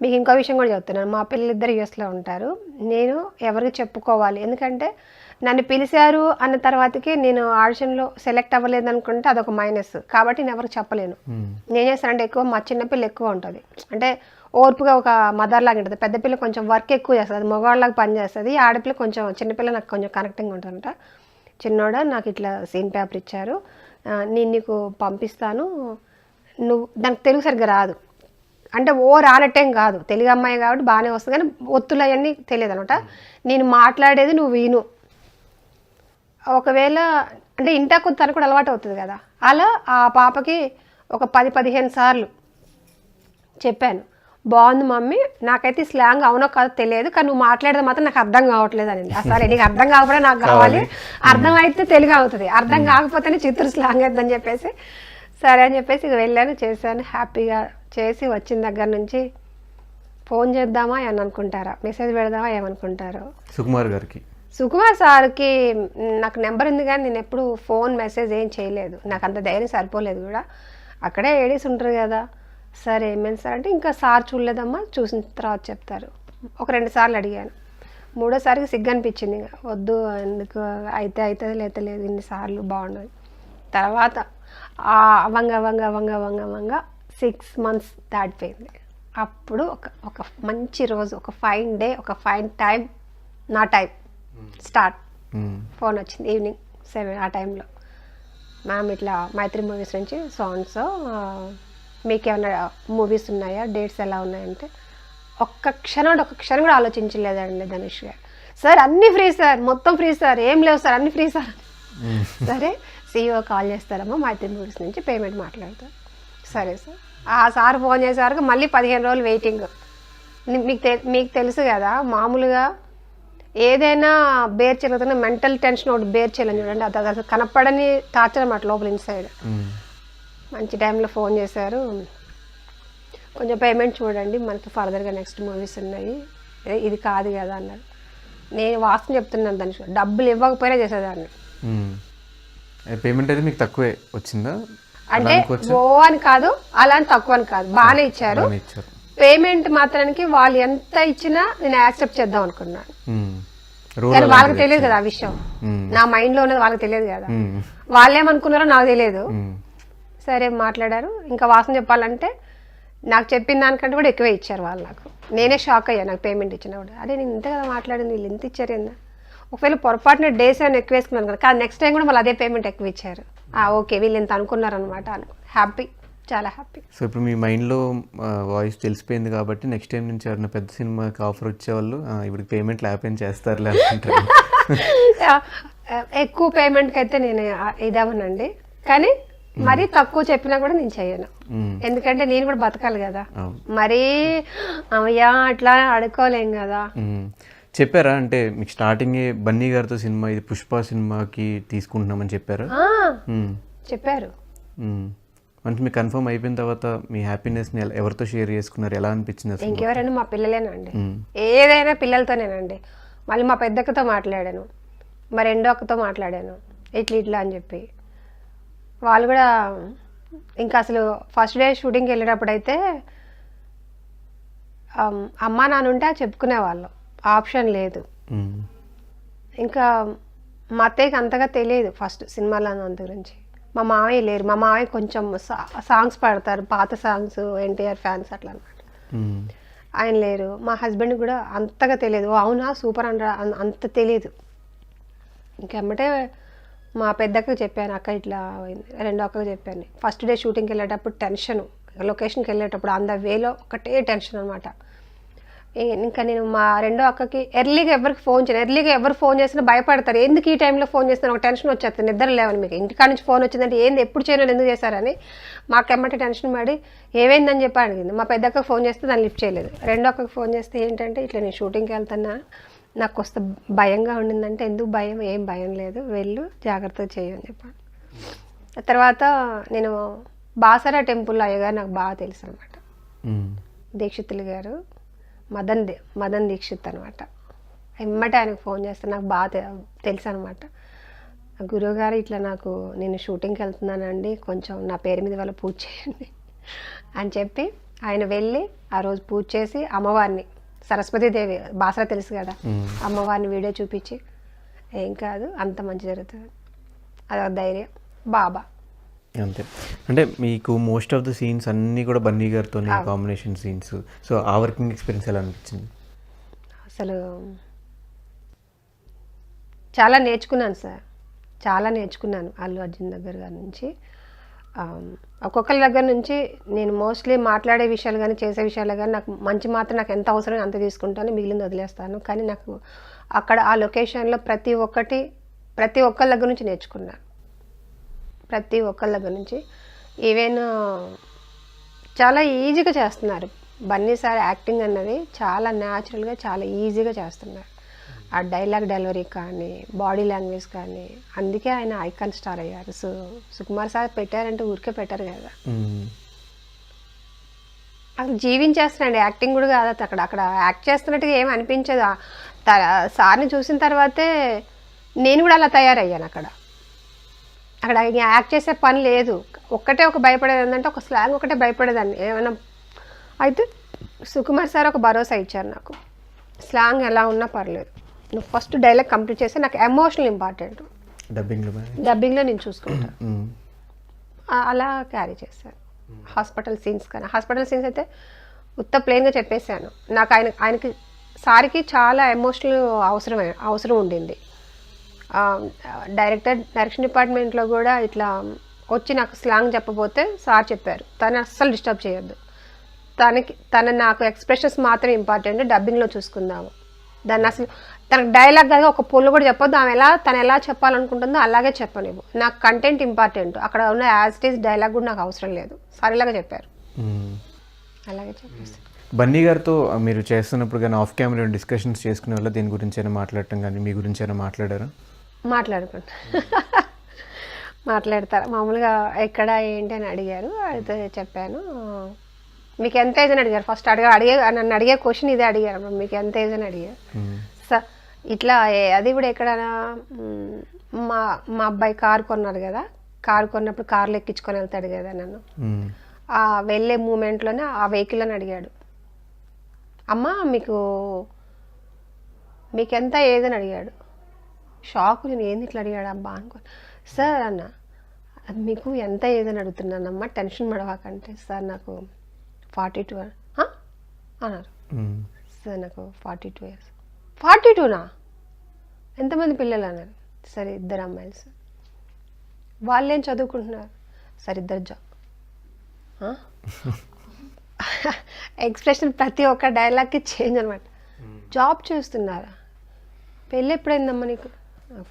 మీకు ఇంకో విషయం కూడా చెప్తున్నాను. మా పిల్లలిద్దరు యూఎస్లో ఉంటారు. నేను ఎవరికి చెప్పుకోవాలి, ఎందుకంటే నన్ను పిలిచారు అన్న తర్వాతకి నేను ఆడిషన్లో సెలెక్ట్ అవ్వలేదు అనుకుంటే అదొక మైనస్. కాబట్టి నేను ఎవరికి చెప్పలేను. నేను చేస్తానంటే ఎక్కువ మా చిన్నపిల్ల ఎక్కువ ఉంటుంది, అంటే ఓర్పుగా ఒక మదర్ లాగా ఉంటుంది. పెద్ద పిల్ల కొంచెం వర్క్ ఎక్కువ చేస్తుంది, అది మగవాళ్ళలాగా పని చేస్తుంది. ఆడపిల్ల కొంచెం చిన్నపిల్ల నాకు కొంచెం కనెక్టింగ్ ఉంటుందంట. చిన్నోడ నాకు ఇట్లా సీన్ పేపర్ ఇచ్చారు, నేను నీకు పంపిస్తాను, నువ్వు దానికి తెలుగు సరిగ్గా రాదు, అంటే ఓ రానట్టేం కాదు, తెలుగు అమ్మాయి కాబట్టి బాగానే వస్తుంది, కానీ ఒత్తులు అవన్నీ తెలియదు అనమాట. నేను మాట్లాడేది నువ్వు విను, ఒకవేళ అంటే ఇంటా కొద్ది తనకు కూడా అలవాటు అవుతుంది కదా. అలా ఆ పాపకి ఒక 10-15 సార్లు చెప్పాను, బాగుంది మమ్మీ, నాకైతే స్లాంగ్ అవునో కాదో తెలియదు, కానీ నువ్వు మాట్లాడేది మాత్రం నాకు అర్థం కావట్లేదు అని. అసలు నీకు అర్థం కాకపోతే నాకు కావాలి, అర్థం అయితే తెలుగు అవుతుంది, అర్థం కాకపోతేనే చిత్తూరు స్లాంగ్ అవుతుందని చెప్పేసి సరే అని చెప్పేసి ఇక వెళ్ళాను, చేశాను. హ్యాపీగా చేసి వచ్చిన దగ్గర నుంచి ఫోన్ చేద్దామా అని అనుకుంటారా, మెసేజ్ పెడదామా ఏమనుకుంటారు. సుకుమార్ సార్కి నాకు నెంబర్ ఉంది, కానీ నేను ఎప్పుడు ఫోన్ మెసేజ్ ఏం చేయలేదు, నాకు అంత ధైర్యం సరిపోలేదు కూడా. అక్కడే ఏడీస్ ఉంటారు కదా, సరే ఏమేమి సార్ అంటే ఇంకా సార్ చూడలేదమ్మా, చూసిన తర్వాత చెప్తారు. ఒక 2 సార్లు అడిగాను, 3ఓసారికి సిగ్గు అనిపించింది, వద్దు ఎందుకు, అయితే అవుతుంది లేత లేదు, ఇన్నిసార్లు బాగుండదు. తర్వాత వంగ 6 months దాటిపోయింది. అప్పుడు ఒక మంచి రోజు, ఒక ఫైన్ డే, ఒక ఫైన్ టైం, నా టైం స్టార్ట్, ఫోన్ వచ్చింది ఈవినింగ్ 7 ఆ టైంలో. మ్యామ్ ఇట్లా మైత్రి మూవీస్ నుంచి సాంగ్స్, మీకు ఏమైనా మూవీస్ ఉన్నాయా, డేట్స్ ఎలా ఉన్నాయంటే ఒక్క క్షణం కూడా ఆలోచించలేదండి ధనుష్ గారు. సార్ అన్నీ ఫ్రీ సార్, మొత్తం ఫ్రీ సార్, ఏం లేవు సార్, అన్నీ ఫ్రీ సార్. సరే CEO కాల్ చేస్తారమ్మా మైత్రి మూవీస్ నుంచి, పేమెంట్ మాట్లాడతారు. సరే సార్. ఆ సార్ ఫోన్ చేసేవారికి మళ్ళీ 15 రోజులు వెయిటింగ్. మీకు తెలుసు కదా, మామూలుగా ఏదైనా బేర్ చేయగలుగుతున్న మెంటల్ టెన్షన్ ఒకటి బేర్ చేయాలని చూడండి, అది అసలు కనపడని టార్చర్ అన్నమాట లోపల ఇన్సైడ్. మంచి టైంలో ఫోన్ చేశారు, కొంచెం పేమెంట్ చూడండి, మనకి ఫర్దర్గా నెక్స్ట్ మూవీస్ ఉన్నాయి, ఇది కాదు కదా అన్నారు. నేను వాస్తవం చెప్తున్నాను, దానికి డబ్బులు ఇవ్వకపోయినా చేసేదాన్ని. పేమెంట్ అయితే మీకు తక్కువే వచ్చిందా? అంటే ఓ అని కాదు, అలా అని తక్కువ అని కాదు, బాగానే ఇచ్చారు. పేమెంట్ మాత్రానికి వాళ్ళు ఎంత ఇచ్చినా నేను యాక్సెప్ట్ చేద్దాం అనుకున్నాను, కానీ వాళ్ళకి తెలియదు కదా ఆ విషయం, నా మైండ్లో ఉన్నది వాళ్ళకి తెలియదు కదా, వాళ్ళేమనుకున్నారో నాకు తెలియదు. సరే మాట్లాడారు. ఇంకా వాసన చెప్పాలంటే నాకు చెప్పిన దానికంటే కూడా ఎక్కువే ఇచ్చారు వాళ్ళు. నాకు నేనే షాక్ అయ్యా, నాకు పేమెంట్ ఇచ్చినప్పుడు, అదే నేను ఇంత కదా మాట్లాడింది, వీళ్ళు ఎంత ఇచ్చారు ఏందా. ఒకవేళ పొరపాటున డేస్ అని ఎక్కువ వేసుకున్నాను కదా, కానీ నెక్స్ట్ టైం కూడా మళ్ళీ అదే పేమెంట్ ఎక్కువ ఇచ్చారు. ఓకే వీళ్ళు ఎంత అనుకున్నారు అనమాట, హ్యాపీ, చాలా హ్యాపీ. సో ఇప్పుడు మీ మైండ్లో వాయిస్ తెలిసిపోయింది కాబట్టి నెక్స్ట్ టైం నుంచి ఎవరైనా పెద్ద సినిమాకి ఆఫర్ వచ్చేవాళ్ళు ఇప్పుడు పేమెంట్ లేకపోయినా చేస్తారులే అనుకుంటారు. ఎక్కువ పేమెంట్కి అయితే నేను ఇదవనండి, కానీ మరీ తక్కువ చెప్పినా కూడా నేను చేయను, ఎందుకంటే నేను కూడా బతకాలి కదా, మరీ అయ్యా అట్లా అడుకోలేం కదా. చెప్పారా అంటే మీకు స్టార్టింగ్ బన్నీ గారితో సినిమా, ఇది పుష్ప సినిమాకి తీసుకుంటున్నామని చెప్పారా? చెప్పారు. అంటే మీకు కన్ఫర్మ్ అయిపోయిన తర్వాత మీ హ్యాపీనెస్ని ఎవరితో షేర్ చేసుకున్నారు, ఎలా అనిపించింది? ఇంకెవరైనా మా పిల్లలేనండి, ఏదైనా పిల్లలతోనేనండి. మళ్ళీ మా పెద్దక్కతో మాట్లాడాను, మా రెండో అక్కతో మాట్లాడాను, ఇట్లా అని చెప్పి. వాళ్ళు కూడా ఇంకా అసలు ఫస్ట్ డే షూటింగ్కి వెళ్ళేటప్పుడు అయితే అమ్మా నాన్న ఉంటే చెప్పుకునేవాళ్ళు, ఆప్షన్ లేదు. ఇంకా మా అత్తయ్యకి అంతగా తెలియదు ఫస్ట్ సినిమాలో అంత గురించి. మా మావయ్య లేరు, మా మావయ్య కొంచెం సాంగ్స్ పాడతారు, పాత సాంగ్స్, ఎన్టీఆర్ ఫ్యాన్స్ అట్లా అనమాట, ఆయన లేరు. మా హస్బెండ్ కూడా అంతగా తెలియదు, అవునా సూపర్ అంటారా అంత తెలియదు. ఇంకెమ్మటే మా పెద్దక్కకి చెప్పాను, అక్క ఇట్లా రెండో అక్కకి చెప్పాను. ఫస్ట్ డే షూటింగ్కి వెళ్ళేటప్పుడు టెన్షన్, లొకేషన్కి వెళ్ళేటప్పుడు అంద వేలో ఒకటే టెన్షన్ అనమాట. ఇంకా నేను మా రెండో అక్కకి ఎర్లీగా ఎవరికి ఫోన్ చేయను, ఎర్లీగా ఎవరు ఫోన్ చేసినా భయపడతారు, ఎందుకు ఈ టైంలో ఫోన్ చేస్తాను, ఒక టెన్షన్ వచ్చేస్తుంది, నిద్ర లేవని. మీకు ఇంటికాడ నుంచి ఫోన్ వచ్చిందంటే ఏంది ఎప్పుడు చేయను ఎందుకు చేశారని మాకెమ్మటి టెన్షన్ పడి ఏమైందని చెప్పి అడిగింది. మా పెద్ద అక్కకి ఫోన్ చేస్తే దాన్ని లిఫ్ట్ చేయలేదు. రెండో అక్కకి ఫోన్ చేస్తే ఏంటంటే ఇట్లా నేను షూటింగ్కి వెళ్తున్నా, నాకు వస్తే భయంగా ఉండిందంటే, ఎందుకు భయం, ఏం భయం లేదు, వెళ్ళు జాగ్రత్తగా చేయని చెప్పాను. తర్వాత నేను బాసరా టెంపుల్ అయ్యగారు నాకు బాగా తెలుసు అనమాట, దీక్షితులు గారు, మదన్ దీక్షిత్ అనమాట. ఎమ్మటే ఆయనకు ఫోన్ చేస్తే నాకు బాగా తెలుసు అనమాట. గురువుగారు ఇట్లా నాకు నేను షూటింగ్కి వెళ్తున్నానండి, కొంచెం నా పేరు మీద వాళ్ళ పూజ చేయండి అని చెప్పి ఆయన వెళ్ళి ఆ రోజు పూజ చేసి అమ్మవారిని సరస్వతీదేవి బాసరా తెలుసు కదా, అమ్మవారిని వీడియో చూపించి ఏం కాదు అంత మంచి జరుగుతుంది, అదొక ధైర్యం బాబా. అంతే. అంటే మీకు మోస్ట్ ఆఫ్ ద సీన్స్ అన్నీ కూడా బన్నీ గారితో కాంబినేషన్ సీన్స్. సో ఆ వర్కింగ్ ఎక్స్పీరియన్స్ ఎలా అనిపించింది? అసలు చాలా నేర్చుకున్నాను సార్, చాలా నేర్చుకున్నాను అల్లు అర్జున్ దగ్గర నుంచి. ఒక్కొక్కరి దగ్గర నుంచి నేను మోస్ట్లీ మాట్లాడే విషయాలు కానీ చేసే విషయాలు కానీ నాకు మంచి మాత్రం నాకు ఎంత అవసరం అంత తీసుకుంటాను, మిగిలింది వదిలేస్తాను. కానీ నాకు అక్కడ ఆ లొకేషన్లో ప్రతి ఒక్కరి దగ్గర నుంచి నేర్చుకున్నాను, ప్రతి ఒక్కరి దగ్గర నుంచి. ఈవెన్ చాలా ఈజీగా చేస్తున్నారు బన్నీ సార్, యాక్టింగ్ అన్నది చాలా న్యాచురల్గా చాలా ఈజీగా చేస్తున్నారు. ఆ డైలాగ్ డెలివరీ కానీ బాడీ లాంగ్వేజ్ కానీ, అందుకే ఆయన ఐకాన్ స్టార్ అయ్యారు. సుకుమార్ సార్ పెట్టారంటే ఊరికే పెట్టారు కదా, అసలు జీవించేస్తున్నాడు, యాక్టింగ్ కూడా కాదు అక్కడ. అక్కడ యాక్ట్ చేస్తున్నట్టుగా ఏమి అనిపించదు. సార్ని చూసిన తర్వాతే నేను కూడా అలా తయారయ్యాను. అక్కడ యాక్ట్ చేసే పని లేదు, ఒక్కటే ఒక భయపడేది ఏంటంటే ఒక స్లాంగ్ ఒకటే భయపడేదాన్ని ఏమైనా అయితే. సుకుమార్ సార్ ఒక భరోసా ఇచ్చారు నాకు, స్లాంగ్ ఎలా ఉన్నా పర్లేదు, నువ్వు ఫస్ట్ డైలాగ్ కంప్లీట్ చేస్తే నాకు ఎమోషనల్ ఇంపార్టెంట్, డబ్బింగ్లో నేను చూసుకుంటాను. అలా క్యారీ చేశాను. హాస్పిటల్ సీన్స్ కానీ, హాస్పిటల్ సీన్స్ అయితే ఉత్త ప్లెయిన్గా చెప్పేశాను. నాకు ఆయనకి సార్కి చాలా ఎమోషనల్ అవసరం ఉండింది. డైరెక్షన్ డిపార్ట్మెంట్లో కూడా ఇట్లా వచ్చి నాకు స్లాంగ్ చెప్పబోతే సార్ చెప్పారు, తను అస్సలు డిస్టర్బ్ చేయొద్దు, తన నాకు ఎక్స్ప్రెషన్స్ మాత్రం ఇంపార్టెంట్, డబ్బింగ్లో చూసుకుందాము, దాన్ని అసలు తనకు డైలాగ్ కదా ఒక పొల్లు కూడా చెప్పొద్దు, తను ఎలా చెప్పాలనుకుంటుందో అలాగే చెప్పనివ్వు, నాకు కంటెంట్ ఇంపార్టెంట్, అక్కడ ఉన్న యాజ్ ఇట్ ఈస్ డైలాగ్ కూడా నాకు అవసరం లేదు, సరేలాగా చెప్పారు. అలాగే చెప్పేసి బన్నీ గారితో మీరు చేస్తున్నప్పుడు కానీ ఆఫ్ కెమెరా డిస్కషన్స్ చేసుకునే వల్ల దీని గురించి అయినా మాట్లాడటం కానీ మీ గురించి అయినా మాట్లాడారా? మాట్లాడుకుంటా మాట్లాడతారు మామూలుగా, ఎక్కడ ఏంటి అని అడిగారు, అయితే చెప్పాను. మీకు ఎంత ఏజ్ అని అడిగారు ఫస్ట్, నన్ను అడిగే క్వశ్చన్ ఇదే అడిగారు, మీకు ఎంత ఏజ్ అని అడిగారు. సార్ ఇట్లా అది కూడా ఎక్కడైనా మా అబ్బాయి కారు కొన్నారు కదా, కారు కొన్నప్పుడు కార్లో ఎక్కించుకొని వెళ్తాడు కదా నన్ను, ఆ వెళ్ళే మూమెంట్లోనే ఆ వెహికల్ అని అడిగాడు. అమ్మ మీకు ఎంత ఏజ్ అని అడిగాడు. షాక్, నేను ఏంది ఇట్లా అడిగాడు అబ్బా అనుకోని. సార్ అన్న అది మీకు ఎంత ఏజ్ అని అడుగుతున్నానమ్మా, టెన్షన్ పడవాకంటే. సార్ నాకు 42 అన్నారు. సార్ నాకు 42 years. 42నా? ఎంతమంది పిల్లలు అన్నారు. సరే 2 అమ్మాయిలు సార్. వాళ్ళు ఏం చదువుకుంటున్నారు? Sir 2 job. ఎక్స్ప్రెషన్ ప్రతి ఒక్క డైలాగ్కి చేంజ్ అనమాట. జాబ్ చేస్తున్నారా? పెళ్ళి ఎప్పుడైందమ్మా నీకు?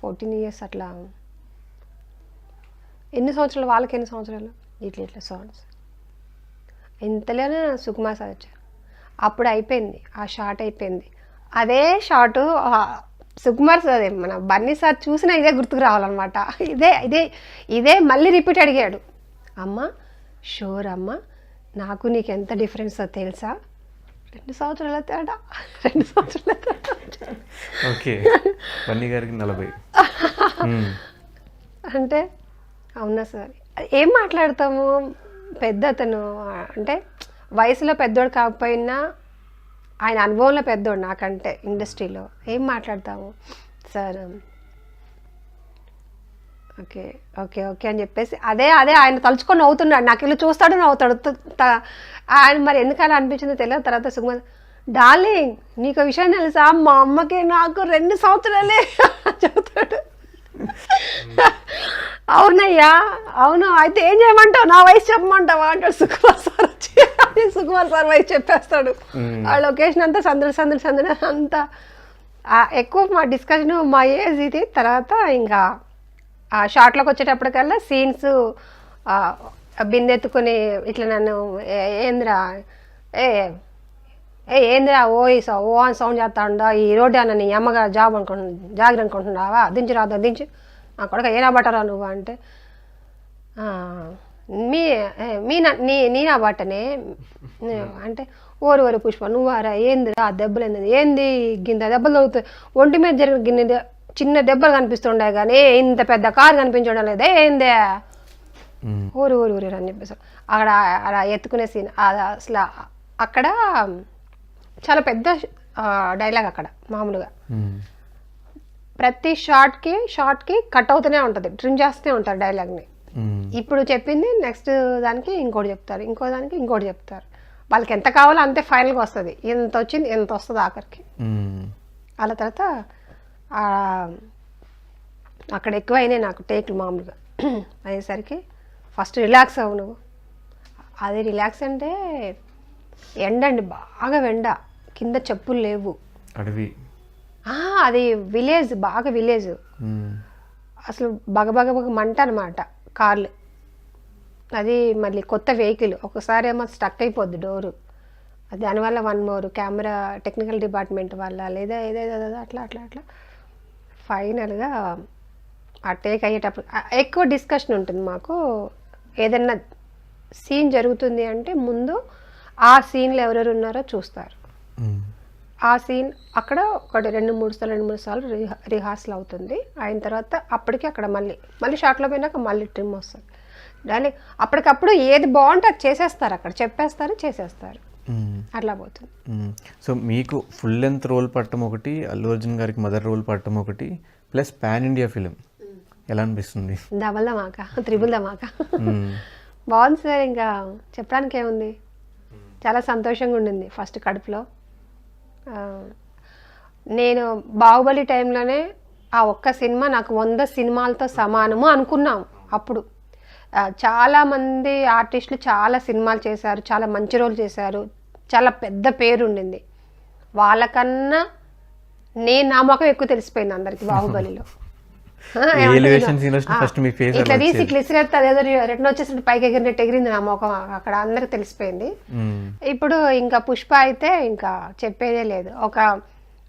14 years అట్లా. ఎన్ని సంవత్సరాలు? వాళ్ళకి ఎన్ని సంవత్సరాలు? ఇట్లా సాంగ్స్ ఇంతలోనే సుకుమార్ సార్ వచ్చారు. అప్పుడు అయిపోయింది, ఆ షార్ట్ అయిపోయింది. అదే షార్టు సుకుమార్ సార్ మన బన్నీ సార్ చూసినా ఇదే గుర్తుకు రావాలన్నమాట. ఇదే మళ్ళీ రిపీట్ అడిగాడు. అమ్మ షూర్ అమ్మ, నాకు నీకు ఎంత డిఫరెన్స్ తెలుసా? 2 సంవత్సరాల తేడా. 2 సంవత్సరాల తేడా. ఓకే, బన్నీ గారికి 40. అంటే అవునా సార్, ఏం మాట్లాడతాము, పెద్ద అతను అంటే వయసులో పెద్దోడు కాకపోయినా ఆయన అనుభవంలో పెద్దోడు నాకంటే ఇండస్ట్రీలో, ఏం మాట్లాడతాము సార్. ఓకే ఓకే ఓకే అని చెప్పేసి అదే ఆయన తలుచుకొని నవ్వుతున్నాడు, నాకు ఇలా చూస్తాడు నవ్వుతాడు. ఆయన మరి ఎందుకలా అనిపించిందో తెలియదు. తర్వాత సుకుమార్, డార్లింగ్ నీకు విషయం తెలుసా, మా అమ్మకి నాకు 2 సంవత్సరాలే చెబుతాడు. అవునయ్యా అవును, అయితే ఏం చేయమంటావు, నా వయసు చెప్పమంటావా అంటాడు సుకుమార్ సార్ వచ్చి. అది సుకుమార్ సార్ వయసు చెప్పేస్తాడు. ఆ లొకేషన్ అంతా సందడి అంతా ఎక్కువ మా డిస్కషన్ మా ఏజ్ ఇది. తర్వాత ఇంకా ఆ షార్ట్లోకి వచ్చేటప్పటికల్లా సీన్స్ బిందెత్తుకొని ఇట్లా నన్ను ఏంద్రా ఏంద్రా ఓ అని సౌండ్ చేస్తా ఉండా, ఈ రోడ్డు అన్న నీ అమ్మగా జాగ్రత్త అనుకుంటున్నావా, దించి రాదా దించి, నా కొడుక ఏనా బట్టరా నువ్వు అంటే, నీనా బట్టనే అంటే, ఓరు పుష్ప నువ్వారా, ఏందిరా దెబ్బలు ఏంది గింత దెబ్బలు తగ్గుతాయి, ఒంటి మీద జరిగిన గిన్నె చిన్న దెబ్బలు కనిపిస్తుండే కానీ ఇంత పెద్ద కారు కనిపించడం లేదే ఏందే ఊరు ఊరు ఊరు అని చెప్పేసి అక్కడ అలా ఎత్తుకునే సీన్ అసలు అక్కడ చాలా పెద్ద డైలాగ్ అక్కడ మామూలుగా ప్రతి షార్ట్కి కట్ అవుతూనే ఉంటుంది, ట్రిమ్ చేస్తూనే ఉంటారు డైలాగ్ని. ఇప్పుడు చెప్పింది నెక్స్ట్ దానికి ఇంకోటి చెప్తారు, ఇంకో దానికి ఇంకోటి చెప్తారు. వాళ్ళకి ఎంత కావాలో అంతే ఫైనల్గా వస్తుంది, ఎంత వచ్చింది ఎంత వస్తుంది ఆఖరికి. అలా తర్వాత అక్కడ ఎక్కువ అయినాయి నాకు టేక్లు మామూలుగా అయ్యేసరికి ఫస్ట్ రిలాక్స్ అవ్వు నువ్వు. అది రిలాక్స్ అంటే ఎండండి, బాగా ఎండ, కింద చెప్పులు లేవు, అడవి, అది విలేజ్, బాగా విలేజ్, అసలు బగ మంట అనమాట కార్లు. అది మళ్ళీ కొత్త వెహికల్, ఒకసారి ఏమో స్టక్ అయిపోద్ది డోరు, దానివల్ల 1 more కెమెరా టెక్నికల్ డిపార్ట్మెంట్ వల్ల లేదా ఏదేదో అట్లా ఫైనల్గా ఆ టేక్ అయ్యేటప్పుడు ఎక్కువ డిస్కషన్ ఉంటుంది మాకు. ఏదన్నా సీన్ జరుగుతుంది అంటే ముందు ఆ సీన్లో ఎవరెవరు ఉన్నారో చూస్తారు. ఆ సీన్ అక్కడ ఒకటి 2-3 సార్లు రిహార్సల్ అవుతుంది. అయిన తర్వాత అప్పటికి అక్కడ మళ్ళీ షార్ట్లో పోయినాక మళ్ళీ ట్రిమ్ వస్తుంది. దాని అప్పటికప్పుడు ఏది బాగుంటే అది చేసేస్తారు, అక్కడ చెప్పేస్తారు, చేసేస్తారు, అట్లా పోతుంది. సో మీకు ఫుల్ లెంత్ రోల్ పట్టడం ఒకటి, అల్లు అర్జున్ గారికి మదర్ రోల్ పట్టడం ఒకటి, ప్లస్ పాన్ ఇండియా ఫిలిం ఎలా అనిపిస్తుంది? డబల్ ధమాకా, త్రిబుల్ ధమాకా బాగుంది సార్. ఇంకా చెప్పడానికి ఏముంది, చాలా సంతోషంగా ఉండింది ఫస్ట్ కడుపులో. నేను బాహుబలి టైంలోనే ఆ ఒక్క సినిమా నాకు 100 సినిమాలతో సమానము అనుకున్నాం అప్పుడు. చాలామంది ఆర్టిస్టులు చాలా సినిమాలు చేశారు, చాలా మంచి రోల్ చేశారు, చాలా పెద్ద పేరు ఉండింది. వాళ్ళకన్నా నా ముఖం ఎక్కువ తెలిసిపోయింది అందరికి బాహుబలిలో. ఇట్లా తీసి ఇట్లా ఇసిరేస్తే అదేదో రిటర్న్ వచ్చేసి పైకి ఎగిరినట్టు నా ముఖం అక్కడ అందరికి తెలిసిపోయింది. ఇప్పుడు ఇంకా పుష్ప అయితే ఇంకా చెప్పేదే లేదు.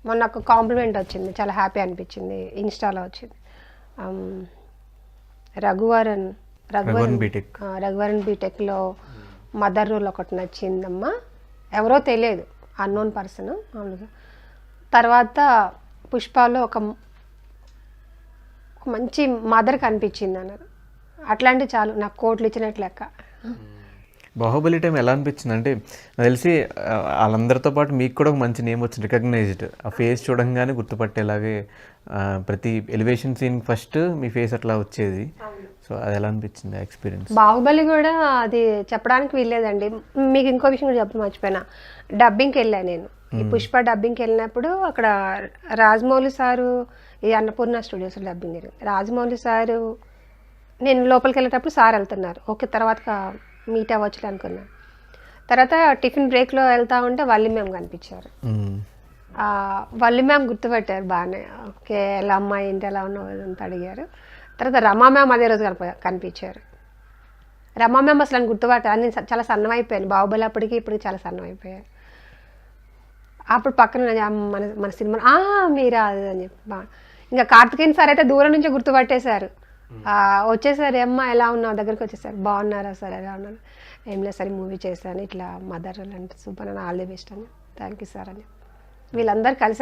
మొన్న ఒక కాంప్లిమెంట్ వచ్చింది, చాలా హ్యాపీ అనిపించింది, ఇన్స్టాలో వచ్చింది. రఘువరన్ బీటెక్లో మదర్ రోల్ ఒకటి నచ్చిందమ్మా, ఎవరో తెలియదు, అన్నోన్ పర్సన్ మామూలుగా. తర్వాత పుష్పలో ఒక మంచి మదర్ కనిపించింది అన్నారు. అట్లాంటి చాలు నాకు కోట్లు ఇచ్చినట్లు లెక్క. బాహుబలి టైం ఎలా అనిపించింది అంటే నాకు తెలిసి వాళ్ళందరితో పాటు మీకు కూడా ఒక మంచి నేమ్ వచ్చింది, రికగ్నైజ్డ్. ఆ ఫేస్ చూడంగానే గుర్తుపట్టేలాగే ప్రతి ఎలివేషన్ సీన్ ఫస్ట్ మీ ఫేస్ అట్లా వచ్చేది. సో అది ఎలా అనిపించింది ఎక్స్పీరియన్స్? బాహుబలి కూడా అది చెప్పడానికి వీల్లేదండి. మీకు ఇంకో విషయం కూడా చెప్పి మర్చిపోయినా, డబ్బింగ్కి వెళ్ళాను నేను. ఈ పుష్ప డబ్బింగ్కి వెళ్ళినప్పుడు అక్కడ రాజమౌళి సారు, ఈ అన్నపూర్ణ స్టూడియోస్లో డబ్బింగ్ జరిగింది. రాజమౌళి సారు, నేను లోపలికి వెళ్ళేటప్పుడు సార్ వెళ్తున్నారు, ఓకే తర్వాత మీట్ అవ్వచ్చులే అనుకున్నాను. తర్వాత టిఫిన్ బ్రేక్లో వెళ్తా ఉంటే వల్లి మ్యామ్ కనిపించారు. వల్లి మ్యామ్ గుర్తుపెట్టారు బాగానే, ఓకే ఎలా అమ్మాయి ఏంటి ఎలా ఉన్నావు అంతా అడిగారు. తర్వాత రమా మ్యామ్ అదే రోజు కనిపించారు. రమా మ్యామ్ అసలు అని గుర్తుపట్టారు, నేను చాలా సన్నమైపోయాను, బాహుబలి అప్పటికి ఇప్పటికి చాలా సన్నమైపోయాను. అప్పుడు పక్కన మన సినిమా మీరా అది అని చెప్పి, ఇంకా కార్తికేయన్ సార్ అయితే దూరం నుంచే గుర్తుపట్టేశారు. వచ్చేసారు, అమ్మ ఎలా ఉన్నావు దగ్గరికి వచ్చేసారు, బాగున్నారా సార్ ఎలా ఉన్నారు, ఏం లేదు సార్ మూవీ చేశాను ఇట్లా మదర్ అంటే సూపర్ అని, ఆల్ ది బెస్ట్ అని, థ్యాంక్ యూ సార్ అని. వీళ్ళందరూ కలిసి